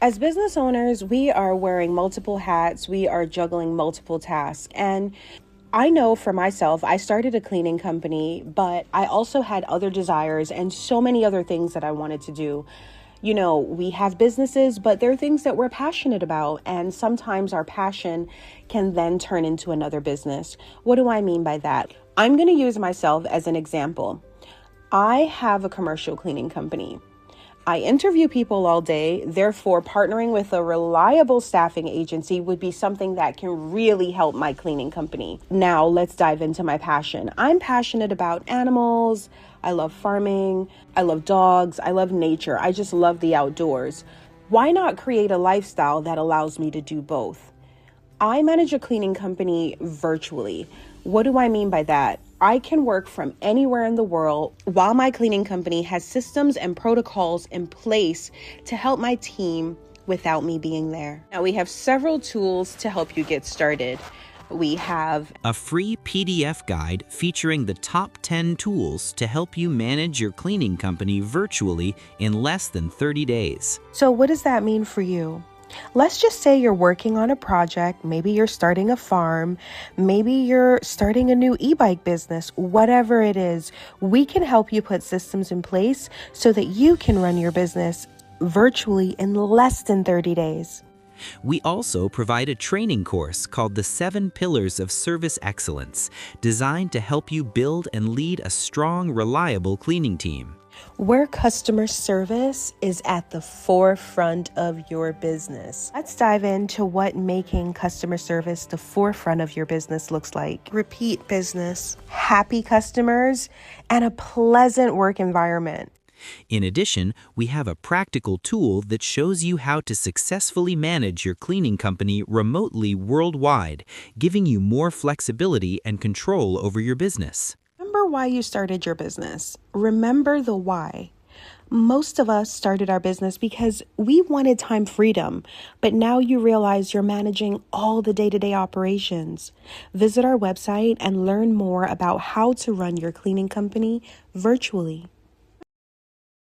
As business owners, we are wearing multiple hats, we are juggling multiple tasks. And I know for myself, I started a cleaning company, but I also had other desires and so many other things that I wanted to do. You know, we have businesses, but there are things that we're passionate about. And sometimes our passion can then turn into another business. What do I mean by that? I'm going to use myself as an example. I have a commercial cleaning company. I interview people all day, therefore partnering with a reliable staffing agency would be something that can really help my cleaning company. Now let's dive into my passion. I'm passionate about animals. I love farming. I love dogs. I love nature. I just love the outdoors. Why not create a lifestyle that allows me to do both? I manage a cleaning company virtually. What do I mean by that? I can work from anywhere in the world while my cleaning company has systems and protocols in place to help my team without me being there. Now, we have several tools to help you get started. We have a free PDF guide featuring the top 10 tools to help you manage your cleaning company virtually in less than 30 days. So what does that mean for you? Let's just say you're working on a project. Maybe you're starting a farm. Maybe you're starting a new e-bike business. Whatever it is, we can help you put systems in place so that you can run your business virtually in less than 30 days. We also provide a training course called the 7 Pillars of Service Excellence, designed to help you build and lead a strong, reliable cleaning team, where customer service is at the forefront of your business. Let's dive into what making customer service the forefront of your business looks like. Repeat business, happy customers, and a pleasant work environment. In addition, we have a practical tool that shows you how to successfully manage your cleaning company remotely worldwide, giving you more flexibility and control over your business. Remember why you started your business. Remember the why. Most of us started our business because we wanted time freedom, but now you realize you're managing all the day-to-day operations. Visit our website and learn more about how to run your cleaning company virtually.